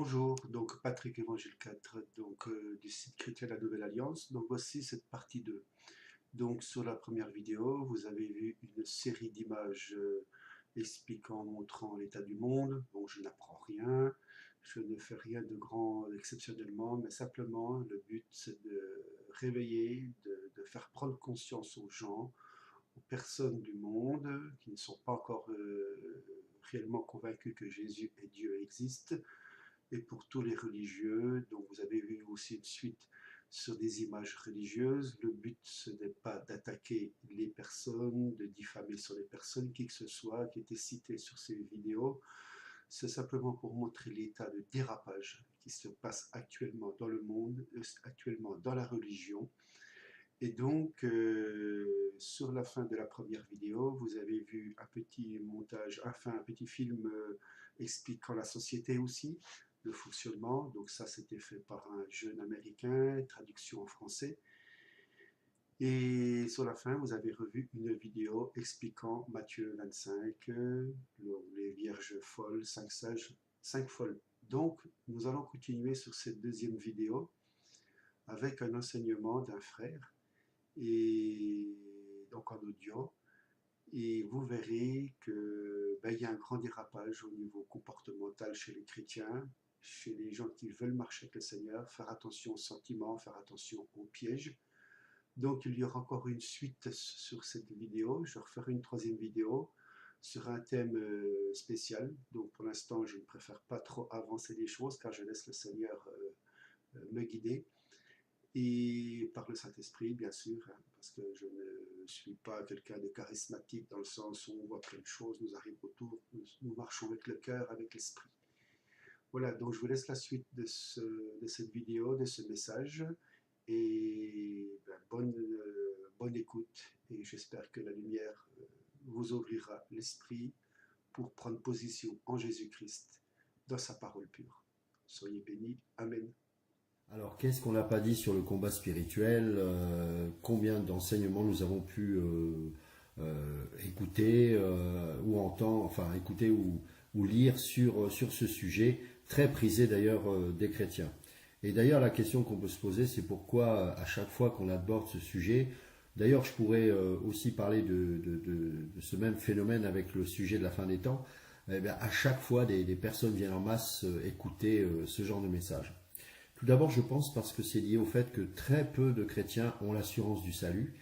Bonjour, donc Patrick Évangile 4, du site Chrétien La Nouvelle Alliance. Donc voici cette partie 2. Donc sur la première vidéo, vous avez vu une série d'images expliquant, montrant l'état du monde. Bon, je n'apprends rien, je ne fais rien de grand exceptionnellement, mais simplement le but c'est de réveiller, de faire prendre conscience aux gens, aux personnes du monde qui ne sont pas encore réellement convaincus que Jésus et Dieu existent, et pour tous les religieux. Donc vous avez vu aussi une suite sur des images religieuses. Le but, ce n'est pas d'attaquer les personnes, de diffamer sur les personnes, qui que ce soit, qui était cité sur ces vidéos. C'est simplement pour montrer l'état de dérapage qui se passe actuellement dans le monde, actuellement dans la religion. Et donc, sur la fin de la première vidéo, vous avez vu un petit montage, enfin un petit film expliquant la société aussi, le fonctionnement. Donc ça, c'était fait par un jeune Américain, traduction en français. Et sur la fin, vous avez revu une vidéo expliquant Matthieu 25, les vierges folles, 5 sages, 5 folles. Donc, nous allons continuer sur cette deuxième vidéo avec un enseignement d'un frère, et donc en audio, et vous verrez que il y a un grand dérapage au niveau comportemental chez les chrétiens, chez les gens qui veulent marcher avec le Seigneur, faire attention aux sentiments, faire attention aux pièges. Donc il y aura encore une suite sur cette vidéo. Je referai une troisième vidéo sur un thème spécial. Donc pour l'instant, je ne préfère pas trop avancer les choses car je laisse le Seigneur me guider. Et par le Saint-Esprit, bien sûr, hein, parce que je ne suis pas quelqu'un de charismatique dans le sens où on voit plein de choses, nous arrivent autour, nous marchons avec le cœur, avec l'esprit. Voilà, donc je vous laisse la suite de cette vidéo, de ce message, et bonne écoute, et j'espère que la lumière vous ouvrira l'esprit pour prendre position en Jésus-Christ, dans sa parole pure. Soyez bénis. Amen. Alors, qu'est-ce qu'on n'a pas dit sur le combat spirituel? Combien d'enseignements nous avons pu écouter ou entendre, enfin écouter ou lire sur ce sujet, très prisé d'ailleurs des chrétiens. Et d'ailleurs, la question qu'on peut se poser, c'est pourquoi à chaque fois qu'on aborde ce sujet, d'ailleurs, je pourrais aussi parler de ce même phénomène avec le sujet de la fin des temps, eh bien, à chaque fois, des personnes viennent en masse écouter ce genre de message. Tout d'abord, je pense parce que c'est lié au fait que très peu de chrétiens ont l'assurance du salut.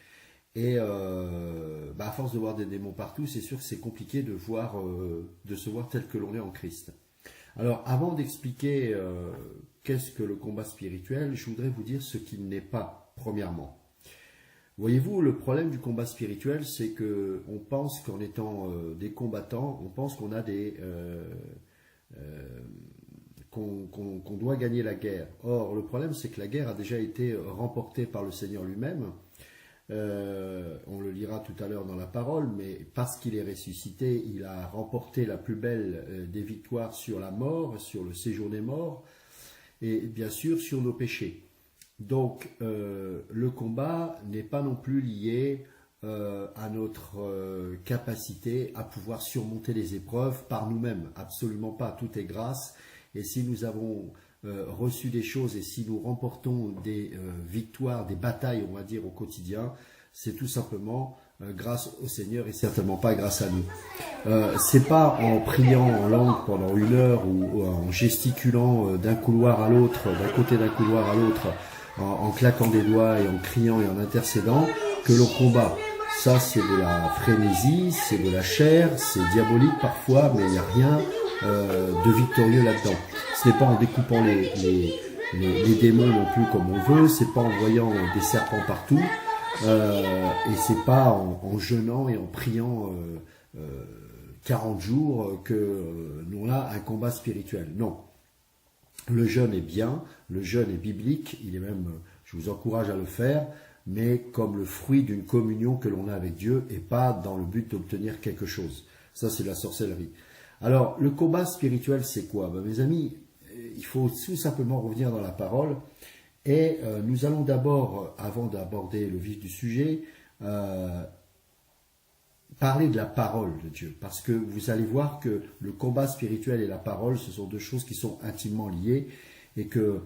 Et à force de voir des démons partout, c'est sûr que c'est compliqué de se voir tel que l'on est en Christ. Alors, avant d'expliquer qu'est-ce que le combat spirituel, je voudrais vous dire ce qu'il n'est pas, premièrement. Voyez-vous, le problème du combat spirituel, c'est que on pense qu'en étant des combattants, on pense qu'on a qu'on doit gagner la guerre. Or, le problème, c'est que la guerre a déjà été remportée par le Seigneur lui-même. On le lira tout à l'heure dans la parole, mais parce qu'il est ressuscité, il a remporté la plus belle des victoires sur la mort, sur le séjour des morts, et bien sûr sur nos péchés. Donc, le combat n'est pas non plus lié à notre capacité à pouvoir surmonter les épreuves par nous-mêmes. Absolument pas, tout est grâce. Et si nous avons reçu des choses et si nous remportons des victoires, des batailles, on va dire, au quotidien, c'est tout simplement grâce au Seigneur et certainement pas grâce à nous. C'est pas en priant en langue pendant 1 heure ou en gesticulant d'un couloir à l'autre, d'un côté d'un couloir à l'autre, en claquant des doigts et en criant et en intercédant que l'on combat. Ça, c'est de la frénésie, c'est de la chair, c'est diabolique parfois, mais il n'y a rien de victorieux là-dedans. Ce n'est pas en découpant les démons non plus comme on veut, c'est pas en voyant des serpents partout, et c'est pas en jeûnant et en priant 40 jours que nous avons un combat spirituel. Non. Le jeûne est bien, le jeûne est biblique, il est même, je vous encourage à le faire, mais comme le fruit d'une communion que l'on a avec Dieu et pas dans le but d'obtenir quelque chose. Ça, c'est la sorcellerie. Alors, le combat spirituel, c'est quoi? Mes amis, il faut tout simplement revenir dans la parole et nous allons d'abord, avant d'aborder le vif du sujet, parler de la parole de Dieu, parce que vous allez voir que le combat spirituel et la parole, ce sont deux choses qui sont intimement liées et que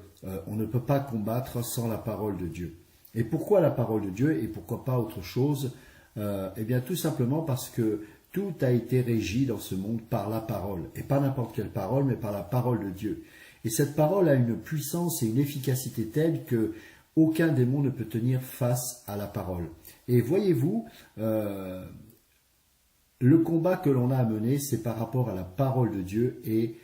on ne peut pas combattre sans la parole de Dieu. Et pourquoi la parole de Dieu et pourquoi pas autre chose? Eh bien tout simplement parce que tout a été régi dans ce monde par la parole, et pas n'importe quelle parole, mais par la parole de Dieu. Et cette parole a une puissance et une efficacité telle que aucun démon ne peut tenir face à la parole. Et voyez-vous, le combat que l'on a à mener, c'est par rapport à la parole de Dieu et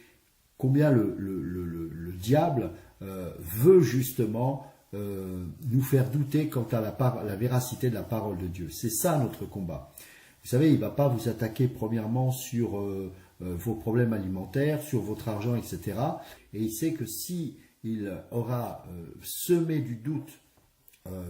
combien le diable veut justement nous faire douter quant à la véracité de la parole de Dieu. C'est ça notre combat. Vous savez, il ne va pas vous attaquer premièrement sur vos problèmes alimentaires, sur votre argent, etc. Et il sait que si il aura semé du doute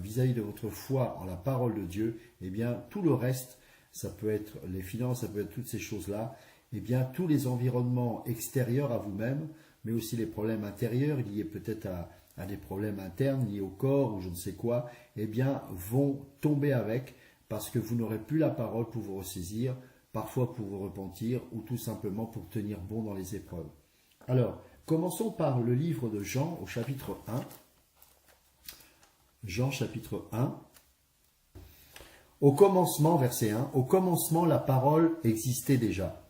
vis-à-vis de votre foi en la parole de Dieu, eh bien tout le reste, ça peut être les finances, ça peut être toutes ces choses-là, eh bien tous les environnements extérieurs à vous-même, mais aussi les problèmes intérieurs liés peut-être à des problèmes internes liés au corps ou je ne sais quoi, eh bien vont tomber avec parce que vous n'aurez plus la parole pour vous ressaisir, parfois pour vous repentir ou tout simplement pour tenir bon dans les épreuves. Alors, commençons par le livre de Jean au chapitre 1. Jean chapitre 1. Au commencement, verset 1, au commencement la parole existait déjà.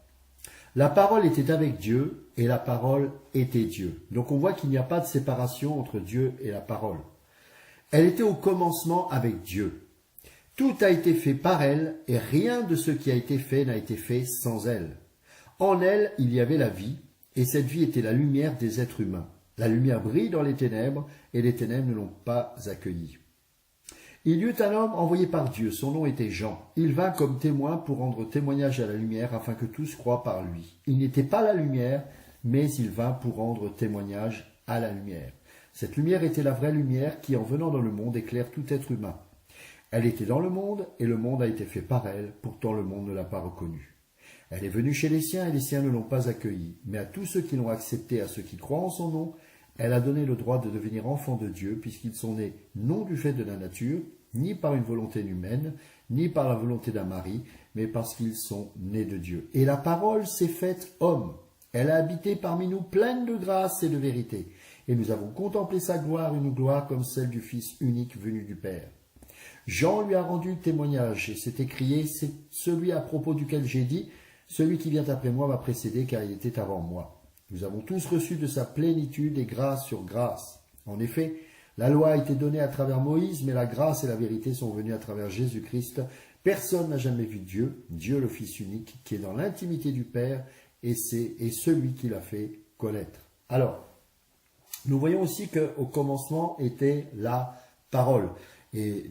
La parole était avec Dieu et la parole était Dieu. Donc on voit qu'il n'y a pas de séparation entre Dieu et la parole. Elle était au commencement avec Dieu. Tout a été fait par elle et rien de ce qui a été fait n'a été fait sans elle. En elle, il y avait la vie et cette vie était la lumière des êtres humains. La lumière brille dans les ténèbres et les ténèbres ne l'ont pas accueillie. Il y eut un homme envoyé par Dieu, son nom était Jean. Il vint comme témoin pour rendre témoignage à la lumière afin que tous croient par lui. Il n'était pas la lumière, mais il vint pour rendre témoignage à la lumière. Cette lumière était la vraie lumière qui, en venant dans le monde, éclaire tout être humain. Elle était dans le monde et le monde a été fait par elle, pourtant le monde ne l'a pas reconnue. Elle est venue chez les siens et les siens ne l'ont pas accueillie. Mais à tous ceux qui l'ont acceptée, à ceux qui croient en son nom, elle a donné le droit de devenir enfants de Dieu, puisqu'ils sont nés non du fait de la nature, ni par une volonté humaine, ni par la volonté d'un mari, mais parce qu'ils sont nés de Dieu. Et la parole s'est faite homme. Elle a habité parmi nous pleine de grâce et de vérité. Et nous avons contemplé sa gloire, une gloire comme celle du Fils unique venu du Père. Jean lui a rendu témoignage et s'est écrié, c'est celui à propos duquel j'ai dit, celui qui vient après moi m'a précédé car il était avant moi. Nous avons tous reçu de sa plénitude et grâce sur grâce. En effet, la loi a été donnée à travers Moïse, mais la grâce et la vérité sont venues à travers Jésus-Christ. Personne n'a jamais vu Dieu, Dieu le Fils unique, qui est dans l'intimité du Père, et celui qui l'a fait connaître. Alors, nous voyons aussi qu'au commencement était la parole. Et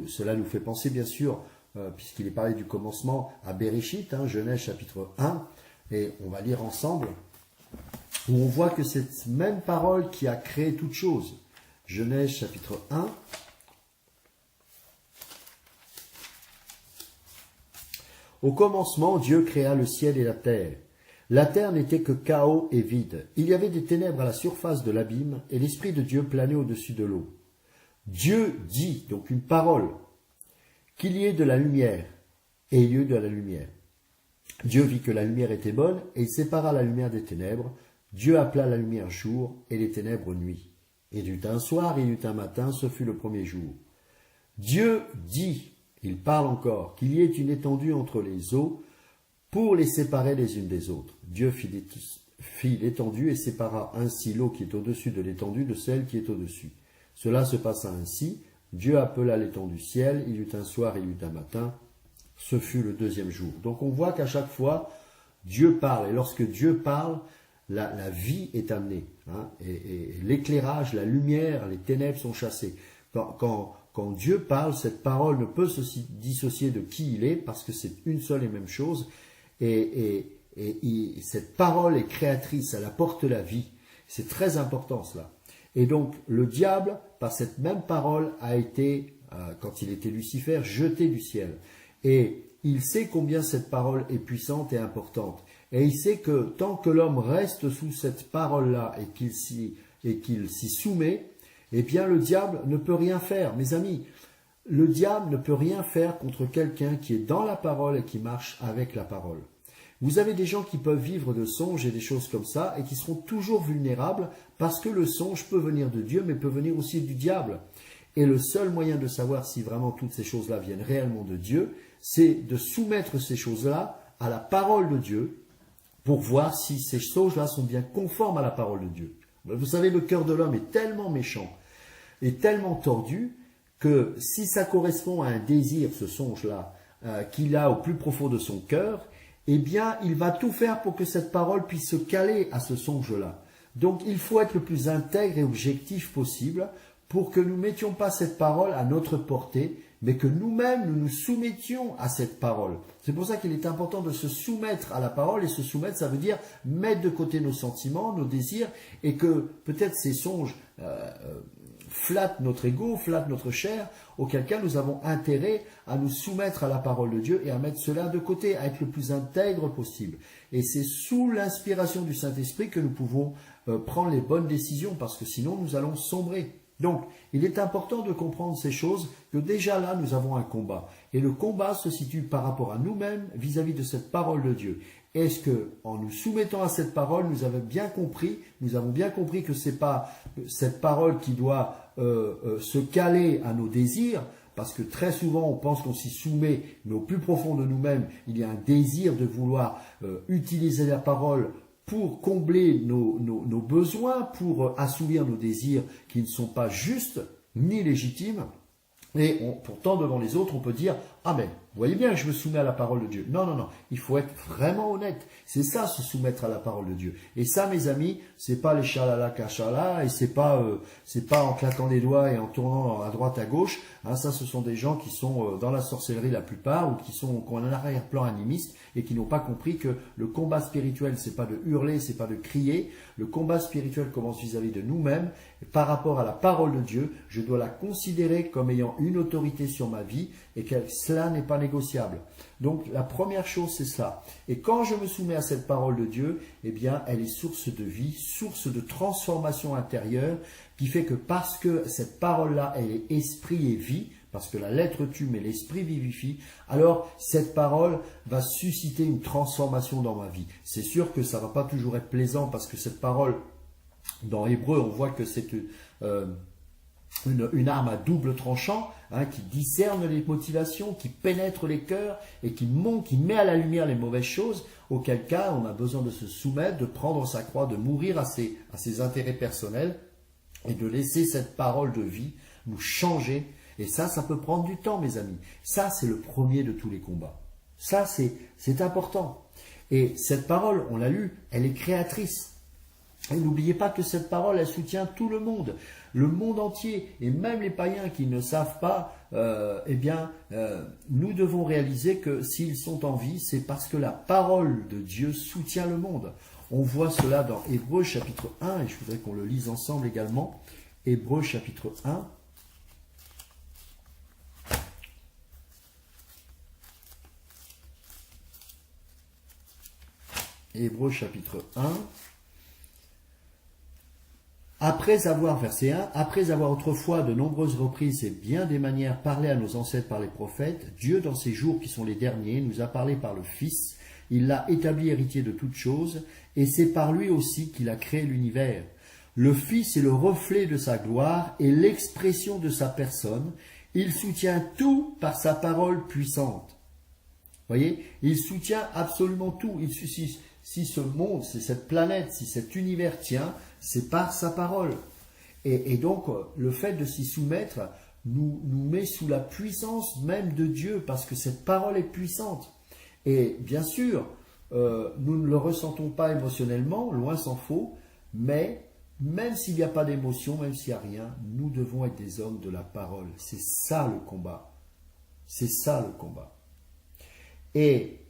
cela nous fait penser, bien sûr, puisqu'il est parlé du commencement, à Bereshit, Genèse chapitre 1, et on va lire ensemble, où on voit que c'est cette même parole qui a créé toute chose. Genèse chapitre 1. Au commencement, Dieu créa le ciel et la terre. La terre n'était que chaos et vide. Il y avait des ténèbres à la surface de l'abîme, et l'Esprit de Dieu planait au-dessus de l'eau. Dieu dit, donc une parole, qu'il y ait de la lumière, et il y eut de la lumière. Dieu vit que la lumière était bonne, et il sépara la lumière des ténèbres. Dieu appela la lumière jour, et les ténèbres nuit. Et il y eut un soir, et il y eut un matin, ce fut le premier jour. Dieu dit, il parle encore, qu'il y ait une étendue entre les eaux, pour les séparer les unes des autres. Dieu fit l'étendue et sépara ainsi l'eau qui est au-dessus de l'étendue de celle qui est au-dessus. Cela se passa ainsi. Dieu appela l'étendue ciel, il y eut un soir et il y eut un matin. Ce fut le deuxième jour. Donc on voit qu'à chaque fois, Dieu parle. Et lorsque Dieu parle, la vie est amenée. Et l'éclairage, la lumière, les ténèbres sont chassées. Quand Dieu parle, cette parole ne peut se dissocier de qui il est, parce que c'est une seule et même chose. Et cette parole est créatrice, elle apporte la vie. C'est très important cela. Et donc le diable, par cette même parole, a été, quand il était Lucifer, jeté du ciel. Et il sait combien cette parole est puissante et importante. Et il sait que tant que l'homme reste sous cette parole-là et qu'il s'y soumet, eh bien le diable ne peut rien faire. Mes amis, le diable ne peut rien faire contre quelqu'un qui est dans la parole et qui marche avec la parole. Vous avez des gens qui peuvent vivre de songes et des choses comme ça et qui seront toujours vulnérables parce que le songe peut venir de Dieu mais peut venir aussi du diable. Et le seul moyen de savoir si vraiment toutes ces choses-là viennent réellement de Dieu, c'est de soumettre ces choses-là à la parole de Dieu pour voir si ces choses-là sont bien conformes à la parole de Dieu. Vous savez, le cœur de l'homme est tellement méchant et tellement tordu que si ça correspond à un désir, ce songe-là, qu'il a au plus profond de son cœur, eh bien, il va tout faire pour que cette parole puisse se caler à ce songe-là. Donc, il faut être le plus intègre et objectif possible pour que nous ne mettions pas cette parole à notre portée, mais que nous-mêmes, nous nous soumettions à cette parole. C'est pour ça qu'il est important de se soumettre à la parole, et se soumettre, ça veut dire mettre de côté nos sentiments, nos désirs, et que peut-être ces songes flattent notre ego, flattent notre chair, auquel cas nous avons intérêt à nous soumettre à la parole de Dieu et à mettre cela de côté, à être le plus intègre possible. Et c'est sous l'inspiration du Saint-Esprit que nous pouvons prendre les bonnes décisions, parce que sinon nous allons sombrer. Donc, il est important de comprendre ces choses, que déjà là, nous avons un combat. Et le combat se situe par rapport à nous-mêmes vis-à-vis de cette parole de Dieu. Est-ce que, en nous soumettant à cette parole, nous avons bien compris que c'est pas cette parole qui doit se caler à nos désirs, parce que très souvent on pense qu'on s'y soumet, mais au plus profond de nous-mêmes, il y a un désir de vouloir utiliser la parole pour combler nos besoins, pour assouvir nos désirs qui ne sont pas justes ni légitimes. Et pourtant, devant les autres, on peut dire « Ah mais, vous voyez bien que je me soumets à la parole de Dieu. » Non, non, non, il faut être vraiment honnête. C'est ça, se soumettre à la parole de Dieu. Et ça, mes amis, c'est pas les chalala cachala, et c'est pas en claquant des doigts et en tournant à droite à gauche. Hein, ça, ce sont des gens qui sont dans la sorcellerie la plupart, ou qui ont un arrière-plan animiste, et qui n'ont pas compris que le combat spirituel, c'est pas de hurler, c'est pas de crier. Le combat spirituel commence vis-à-vis de nous-mêmes. Et par rapport à la parole de Dieu, je dois la considérer comme ayant une autorité sur ma vie, et que cela n'est pas négociable. Donc la première chose, c'est cela. Et quand je me soumets à cette parole de Dieu, eh bien, elle est source de vie, source de transformation intérieure, qui fait que parce que cette parole-là, elle est esprit et vie, parce que la lettre tue, mais l'esprit vivifie, alors cette parole va susciter une transformation dans ma vie. C'est sûr que ça ne va pas toujours être plaisant, parce que cette parole, dans Hébreu, on voit que c'est une arme à double tranchant, hein, qui discerne les motivations, qui pénètre les cœurs et qui met à la lumière les mauvaises choses, auquel cas on a besoin de se soumettre, de prendre sa croix, de mourir à ses intérêts personnels et de laisser cette parole de vie nous changer. Et ça peut prendre du temps, mes amis. Ça, c'est le premier de tous les combats. Ça, c'est important. Et cette parole, on l'a lu, elle est créatrice. Et n'oubliez pas que cette parole, elle soutient tout le monde entier, et même les païens qui ne savent pas, nous devons réaliser que s'ils sont en vie, c'est parce que la parole de Dieu soutient le monde. On voit cela dans Hébreux chapitre 1, et je voudrais qu'on le lise ensemble également. Hébreux chapitre 1. Hébreux chapitre 1. Verset 1, après avoir autrefois de nombreuses reprises et bien des manières parlé à nos ancêtres par les prophètes, Dieu dans ces jours qui sont les derniers nous a parlé par le Fils, il l'a établi héritier de toutes choses, et c'est par lui aussi qu'il a créé l'univers. Le Fils est le reflet de sa gloire et l'expression de sa personne, il soutient tout par sa parole puissante. Voyez, il soutient absolument tout. Si ce monde, si cette planète, si cet univers tient, c'est par sa parole. Et donc, le fait de s'y soumettre nous met sous la puissance même de Dieu, parce que cette parole est puissante. Et bien sûr, nous ne le ressentons pas émotionnellement, loin s'en faut, mais même s'il n'y a pas d'émotion, même s'il n'y a rien, nous devons être des hommes de la parole. C'est ça le combat. C'est ça le combat. Et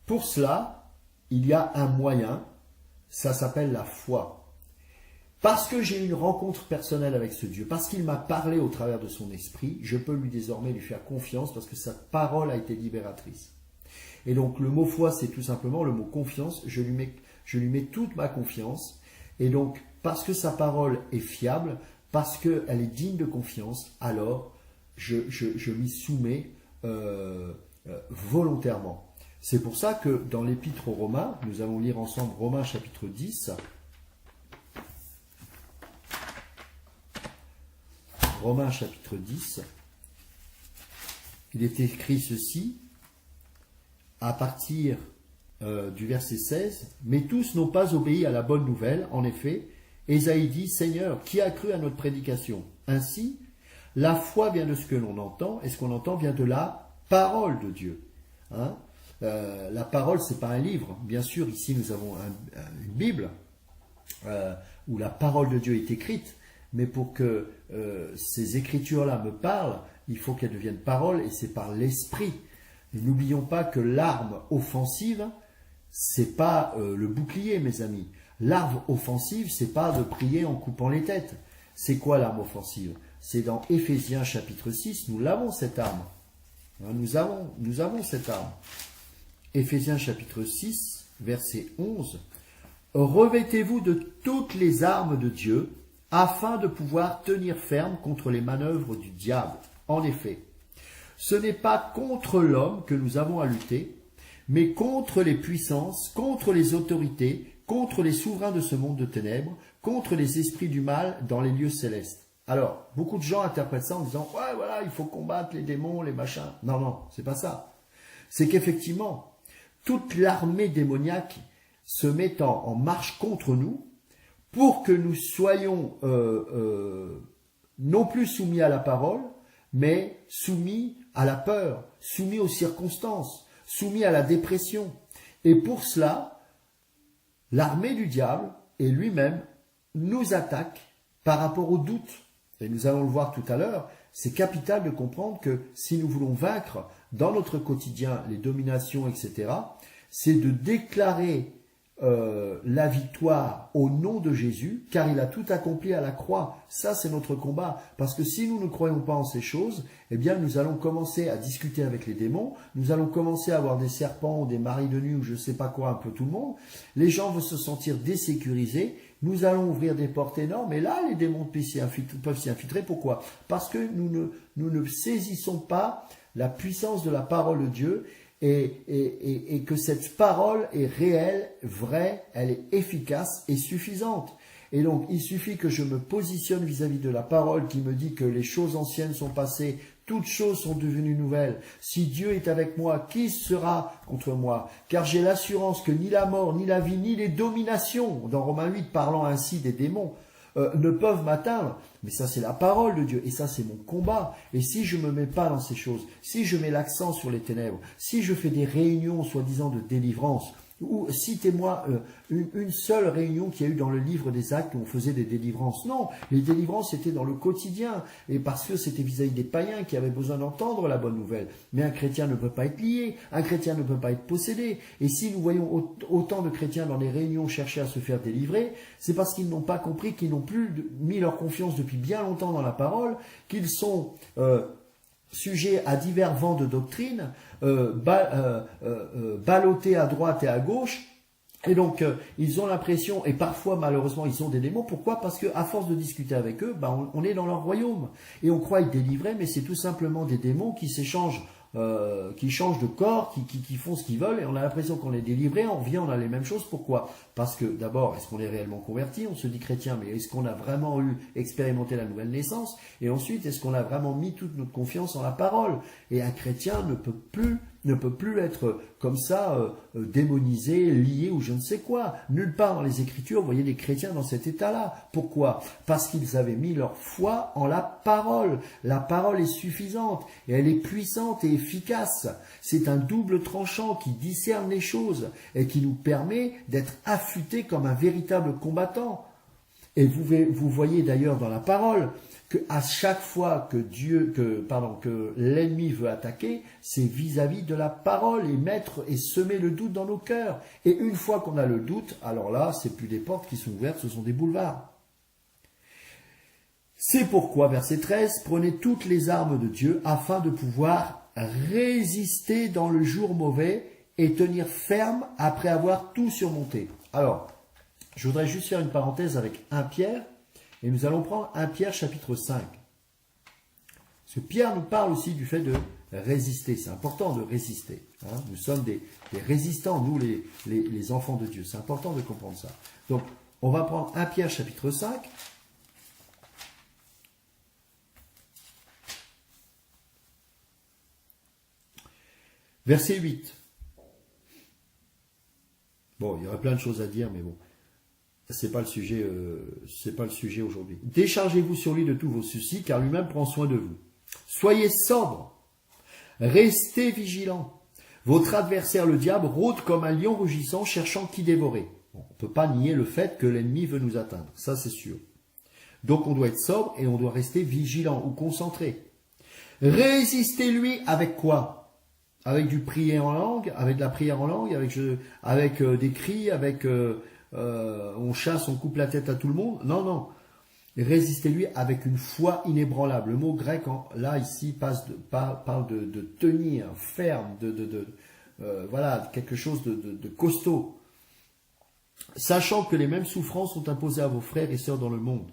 pour cela, il y a un moyen, ça s'appelle la foi. Parce que j'ai eu une rencontre personnelle avec ce Dieu, parce qu'il m'a parlé au travers de son esprit, je peux désormais lui faire confiance, parce que sa parole a été libératrice. Et donc le mot foi, c'est tout simplement le mot confiance. Je lui mets toute ma confiance. Et donc, parce que sa parole est fiable, parce qu'elle est digne de confiance, alors je m'y soumets volontairement. C'est pour ça que dans l'Épître aux Romains, nous allons lire ensemble Romains chapitre 10. Romains chapitre 10. Il est écrit ceci, à partir du verset 16. « Mais tous n'ont pas obéi à la bonne nouvelle. En effet, Ésaïe dit, « Seigneur, qui a cru à notre prédication ?» Ainsi, la foi vient de ce que l'on entend, et ce qu'on entend vient de la parole de Dieu. Hein? La parole, ce n'est pas un livre. Bien sûr, ici, nous avons une Bible où la parole de Dieu est écrite, mais pour que ces écritures-là me parlent, il faut qu'elles deviennent parole, et c'est par l'esprit. Et n'oublions pas que l'arme offensive, c'est pas le bouclier, mes amis. L'arme offensive, c'est pas de prier en coupant les têtes. C'est quoi l'arme offensive? C'est dans Éphésiens chapitre 6, nous l'avons cette arme. Nous avons cette arme. Éphésiens chapitre 6, verset 11. Revêtez-vous de toutes les armes de Dieu, afin de pouvoir tenir ferme contre les manœuvres du diable. En effet, ce n'est pas contre l'homme que nous avons à lutter, mais contre les puissances, contre les autorités, contre les souverains de ce monde de ténèbres, contre les esprits du mal dans les lieux célestes. Alors, beaucoup de gens interprètent ça en disant « Ouais, voilà, il faut combattre les démons, les machins. » Non, non, c'est pas ça. C'est qu'effectivement, toute l'armée démoniaque se met en marche contre nous pour que nous soyons non plus soumis à la parole, mais soumis à la peur, soumis aux circonstances, soumis à la dépression. Et pour cela, l'armée du diable et lui-même nous attaque par rapport au doute. Et nous allons le voir tout à l'heure, c'est capital de comprendre que si nous voulons vaincre dans notre quotidien les dominations, etc., c'est de déclarer la victoire au nom de Jésus, car il a tout accompli à la croix. Ça, c'est notre combat. Parce que si nous ne croyons pas en ces choses, eh bien, nous allons commencer à discuter avec les démons, nous allons commencer à avoir des serpents ou des maris de nuit ou je ne sais pas quoi, un peu tout le monde. Les gens vont se sentir désécurisés. Nous allons ouvrir des portes énormes et là, les démons peuvent s'y infiltrer. Pourquoi? Parce que nous ne saisissons pas la puissance de la parole de Dieu et que cette parole est réelle, vraie, elle est efficace et suffisante. Et donc, il suffit que je me positionne vis-à-vis de la parole qui me dit que les choses anciennes sont passées, toutes choses sont devenues nouvelles. Si Dieu est avec moi, qui sera contre moi? Car j'ai l'assurance que ni la mort, ni la vie, ni les dominations, dans Romains 8, parlant ainsi des démons, ne peuvent m'atteindre. Mais ça, c'est la parole de Dieu. Et ça, c'est mon combat. Et si je ne me mets pas dans ces choses, si je mets l'accent sur les ténèbres, si je fais des réunions soi-disant de délivrance, ou citez-moi une seule réunion qu'il y a eu dans le livre des Actes où on faisait des délivrances. Non, les délivrances étaient dans le quotidien, et parce que c'était vis-à-vis des païens qui avaient besoin d'entendre la bonne nouvelle. Mais un chrétien ne peut pas être lié, un chrétien ne peut pas être possédé. Et si nous voyons autant de chrétiens dans les réunions chercher à se faire délivrer, c'est parce qu'ils n'ont pas compris, qu'ils n'ont plus mis leur confiance depuis bien longtemps dans la parole, qu'ils sont sujets à divers vents de doctrine, ballottés à droite et à gauche, et donc ils ont l'impression, et parfois malheureusement ils ont des démons. Pourquoi? Parce que à force de discuter avec eux, on est dans leur royaume, et on croit être délivré, mais c'est tout simplement des démons qui s'échangent, qui changent de corps, qui font ce qu'ils veulent, et on a l'impression qu'on est délivré, on revient, on a les mêmes choses. Pourquoi? Parce que d'abord, est-ce qu'on est réellement converti? On se dit chrétien, mais est-ce qu'on a vraiment expérimenté la nouvelle naissance? Et ensuite, est-ce qu'on a vraiment mis toute notre confiance en la parole? Et un chrétien ne peut plus être comme ça, démonisé, lié ou je ne sais quoi. Nulle part dans les Écritures, vous voyez des chrétiens dans cet état-là. Pourquoi? Parce qu'ils avaient mis leur foi en la parole. La parole est suffisante et elle est puissante et efficace. C'est un double tranchant qui discerne les choses et qui nous permet d'être affûtés comme un véritable combattant. Et vous voyez d'ailleurs dans la parole que à chaque fois que l'ennemi veut attaquer, c'est vis-à-vis de la parole et semer le doute dans nos cœurs. Et une fois qu'on a le doute, alors là, c'est plus des portes qui sont ouvertes, ce sont des boulevards. C'est pourquoi, verset 13, prenez toutes les armes de Dieu afin de pouvoir résister dans le jour mauvais et tenir ferme après avoir tout surmonté. Alors, je voudrais juste faire une parenthèse avec 1 Pierre. Et nous allons prendre 1 Pierre chapitre 5. Parce que Pierre nous parle aussi du fait de résister. C'est important de résister. Hein. Nous sommes des résistants, nous les enfants de Dieu. C'est important de comprendre ça. Donc, on va prendre 1 Pierre chapitre 5. Verset 8. Bon, il y aurait plein de choses à dire, mais bon, c'est pas le sujet aujourd'hui. Déchargez-vous sur lui de tous vos soucis, car lui-même prend soin de vous. Soyez sobres, restez vigilants. Votre adversaire, le diable, rôde comme un lion rugissant, cherchant qui dévorer. Bon, on ne peut pas nier le fait que l'ennemi veut nous atteindre, ça c'est sûr. Donc on doit être sobre et on doit rester vigilant ou concentré. Résistez-lui avec quoi? Avec du prier en langue, avec de la prière en langue, avec des cris, avec on chasse, on coupe la tête à tout le monde. Non, non. Résistez-lui avec une foi inébranlable. Le mot grec, là, ici, parle de tenir, ferme, voilà, quelque chose de costaud. Sachant que les mêmes souffrances sont imposées à vos frères et sœurs dans le monde.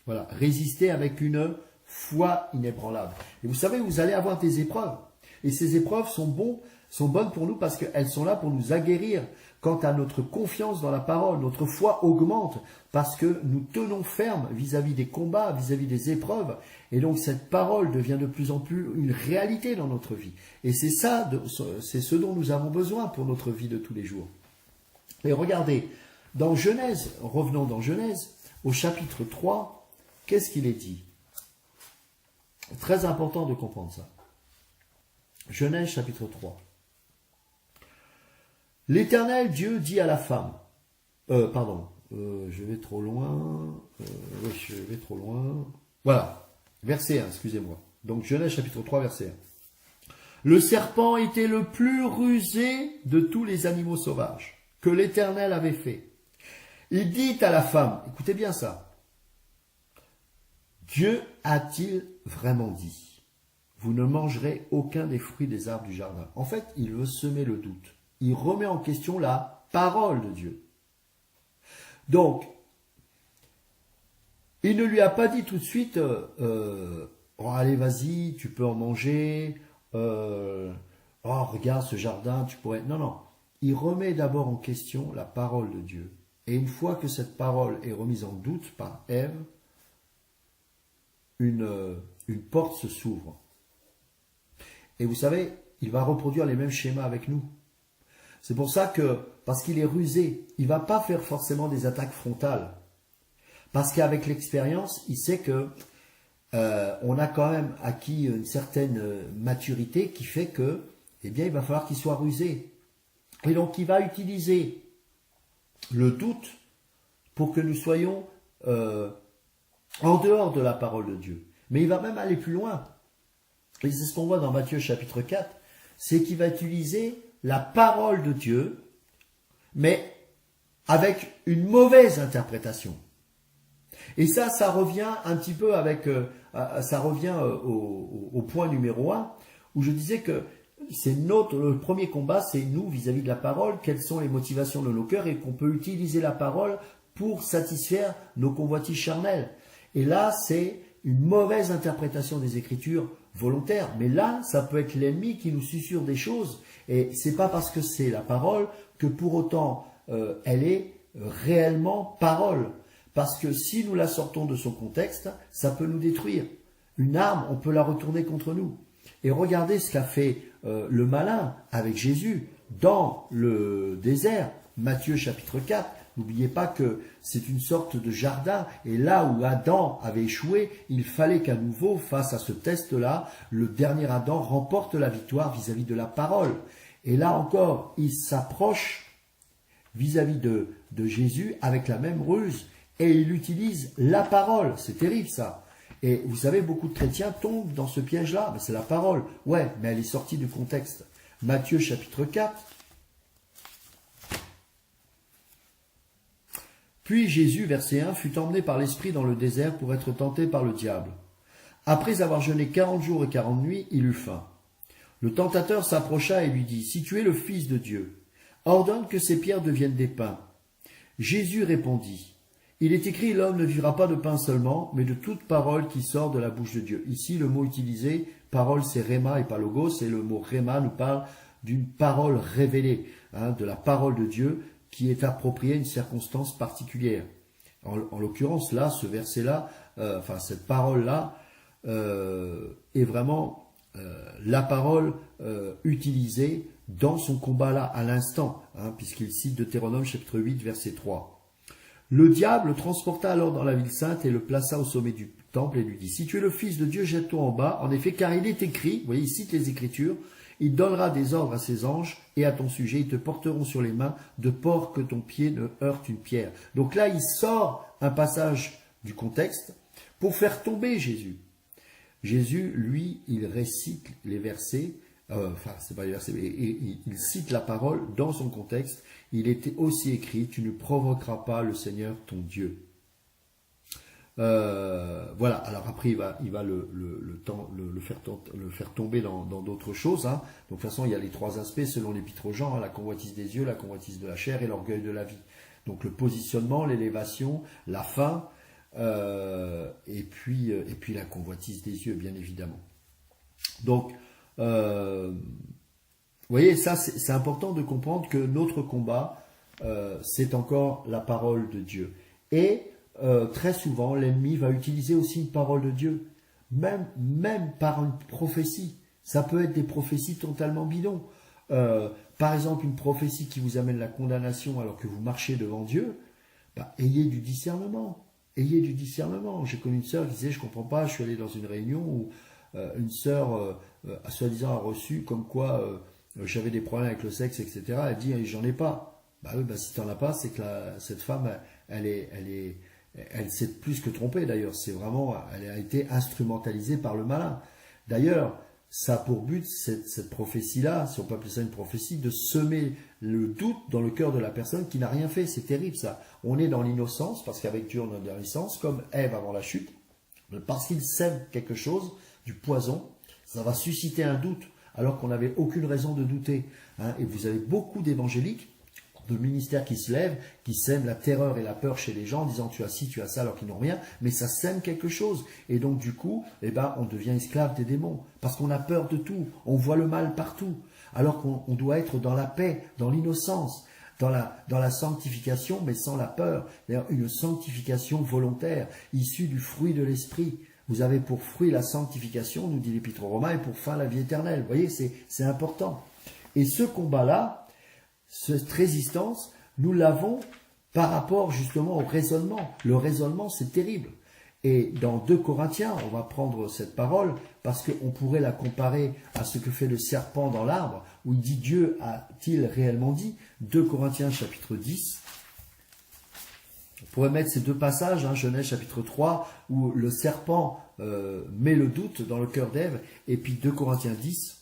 Voilà. Résistez avec une foi inébranlable. Et vous savez, vous allez avoir des épreuves. Et ces épreuves sont bonnes pour nous parce qu'elles sont là pour nous aguerrir quant à notre confiance dans la parole. Notre foi augmente parce que nous tenons ferme vis-à-vis des combats, vis-à-vis des épreuves. Et donc cette parole devient de plus en plus une réalité dans notre vie. Et c'est ce dont nous avons besoin pour notre vie de tous les jours. Et regardez, dans Genèse, revenons dans Genèse, au chapitre 3, qu'est-ce qu'il est dit? Très important de comprendre ça. Genèse chapitre 3. L'Éternel Dieu dit à la femme, je vais trop loin, Voilà, verset 1, excusez-moi. Donc Genèse chapitre 3, verset 1. Le serpent était le plus rusé de tous les animaux sauvages que l'Éternel avait fait. Il dit à la femme, écoutez bien ça, Dieu a-t-il vraiment dit? Vous ne mangerez aucun des fruits des arbres du jardin. En fait, il veut semer le doute. Il remet en question la parole de Dieu. Donc, il ne lui a pas dit tout de suite, allez, vas-y, tu peux en manger, regarde ce jardin, tu pourrais... Non, non. Il remet d'abord en question la parole de Dieu. Et une fois que cette parole est remise en doute par Ève, une porte se s'ouvre. Et vous savez, il va reproduire les mêmes schémas avec nous. C'est pour ça que, parce qu'il est rusé, il ne va pas faire forcément des attaques frontales. Parce qu'avec l'expérience, il sait que on a quand même acquis une certaine maturité qui fait que, eh bien, il va falloir qu'il soit rusé. Et donc, il va utiliser le doute pour que nous soyons en dehors de la parole de Dieu. Mais il va même aller plus loin. Et c'est ce qu'on voit dans Matthieu chapitre 4, c'est qu'il va utiliser la parole de Dieu, mais avec une mauvaise interprétation. Et ça revient un petit peu au point numéro 1, où je disais que le premier combat, c'est nous vis-à-vis de la parole, quelles sont les motivations de nos cœurs et qu'on peut utiliser la parole pour satisfaire nos convoitises charnelles. Et là, c'est une mauvaise interprétation des Écritures volontaire. Mais là, ça peut être l'ennemi qui nous susurre des choses. Et c'est pas parce que c'est la parole que pour autant elle est réellement parole. Parce que si nous la sortons de son contexte, ça peut nous détruire. Une arme, on peut la retourner contre nous. Et regardez ce qu'a fait le malin avec Jésus dans le désert, Matthieu chapitre 4. N'oubliez pas que c'est une sorte de jardin et là où Adam avait échoué, il fallait qu'à nouveau, face à ce test-là, le dernier Adam remporte la victoire vis-à-vis de la parole. Et là encore, il s'approche vis-à-vis de Jésus avec la même ruse et il utilise la parole. C'est terrible ça. Et vous savez, beaucoup de chrétiens tombent dans ce piège-là. Mais c'est la parole. Ouais, mais elle est sortie du contexte. Matthieu chapitre 4. Puis Jésus, verset 1, fut emmené par l'Esprit dans le désert pour être tenté par le diable. Après avoir jeûné 40 jours et 40 nuits, il eut faim. Le tentateur s'approcha et lui dit, « Si tu es le Fils de Dieu, ordonne que ces pierres deviennent des pains. » Jésus répondit, Il est écrit, l'homme ne vivra pas de pain seulement, mais de toute parole qui sort de la bouche de Dieu. Ici, le mot utilisé, parole, c'est rhéma et pas logos, et le mot rhéma nous parle d'une parole révélée, de la parole de Dieu qui est appropriée à une circonstance particulière. En l'occurrence, là, ce verset-là, cette parole-là, est vraiment la parole utilisée dans son combat-là, à l'instant, puisqu'il cite Deutéronome chapitre 8, verset 3. Le diable le transporta alors dans la ville sainte et le plaça au sommet du temple et lui dit, si tu es le fils de Dieu, jette-toi en bas. En effet, car il est écrit, vous voyez, il cite les Écritures, il donnera des ordres à ses anges et à ton sujet, ils te porteront sur les mains de peur que ton pied ne heurte une pierre. Donc là, il sort un passage du contexte pour faire tomber Jésus. Jésus, lui, il récite les versets, c'est pas les versets, mais il cite la parole dans son contexte. Il était aussi écrit, tu ne provoqueras pas le Seigneur ton Dieu. Voilà, alors après il va le faire tomber dans d'autres choses. Donc de toute façon, il y a les trois aspects selon l'Épître aux Gens, la convoitise des yeux, la convoitise de la chair et l'orgueil de la vie. Donc le positionnement, l'élévation, la faim, et puis la convoitise des yeux, bien évidemment. Donc, vous voyez, ça c'est important de comprendre que notre combat, c'est encore la parole de Dieu. Et très souvent, l'ennemi va utiliser aussi une parole de Dieu, même par une prophétie. Ça peut être des prophéties totalement bidons. Par exemple, une prophétie qui vous amène la condamnation alors que vous marchez devant Dieu, ayez du discernement. Ayez du discernement. J'ai connu une sœur qui disait, je ne comprends pas, je suis allé dans une réunion où une sœur, soi-disant, a reçu comme quoi j'avais des problèmes avec le sexe, etc. Elle dit, j'en ai pas. Si tu n'en as pas, c'est que cette femme, elle s'est plus que trompée d'ailleurs. C'est vraiment, elle a été instrumentalisée par le malin. D'ailleurs, ça a pour but, cette prophétie-là, si on peut appeler ça une prophétie, de semer le doute dans le cœur de la personne qui n'a rien fait. C'est terrible ça. On est dans l'innocence, parce qu'avec Dieu on est dans l'innocence, comme Ève avant la chute. Parce qu'il sème quelque chose, du poison, ça va susciter un doute, alors qu'on n'avait aucune raison de douter. Et vous avez beaucoup d'évangéliques, de ministères qui se lèvent, qui sèment la terreur et la peur chez les gens en disant tu as ci, tu as ça alors qu'ils n'ont rien, mais ça sème quelque chose. Et donc du coup, on devient esclave des démons parce qu'on a peur de tout, on voit le mal partout, alors qu'on doit être dans la paix, dans l'innocence, dans la sanctification, mais sans la peur. D'ailleurs, une sanctification volontaire, issue du fruit de l'esprit. Vous avez pour fruit la sanctification, nous dit l'Épître aux Romains, et pour fin la vie éternelle. Vous voyez, c'est important. Et ce combat-là, cette résistance, nous l'avons par rapport justement au raisonnement. Le raisonnement, c'est terrible. Et dans 2 Corinthiens, on va prendre cette parole parce qu'on pourrait la comparer à ce que fait le serpent dans l'arbre, où il dit Dieu a-t-il réellement dit. 2 Corinthiens chapitre 10. On pourrait mettre ces deux passages, Genèse chapitre 3, où le serpent met le doute dans le cœur d'Ève, et puis 2 Corinthiens 10.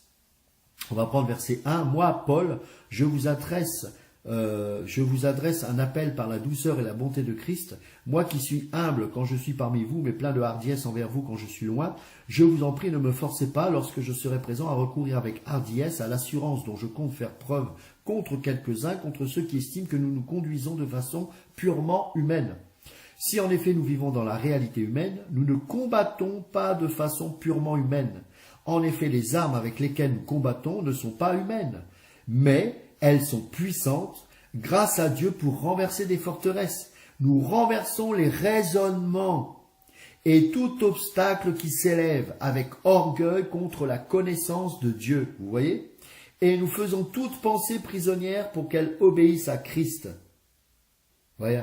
On va prendre verset 1. Moi, Paul, je vous adresse un appel par la douceur et la bonté de Christ. Moi qui suis humble quand je suis parmi vous, mais plein de hardiesse envers vous quand je suis loin. Je vous en prie, ne me forcez pas, lorsque je serai présent, à recourir avec hardiesse à l'assurance dont je compte faire preuve contre quelques-uns, contre ceux qui estiment que nous nous conduisons de façon purement humaine. Si en effet nous vivons dans la réalité humaine, nous ne combattons pas de façon purement humaine. En effet, les armes avec lesquelles nous combattons ne sont pas humaines, mais elles sont puissantes grâce à Dieu pour renverser des forteresses. Nous renversons les raisonnements et tout obstacle qui s'élève avec orgueil contre la connaissance de Dieu. Vous voyez ? Et nous faisons toute pensée prisonnière pour qu'elle obéisse à Christ. Voyez ?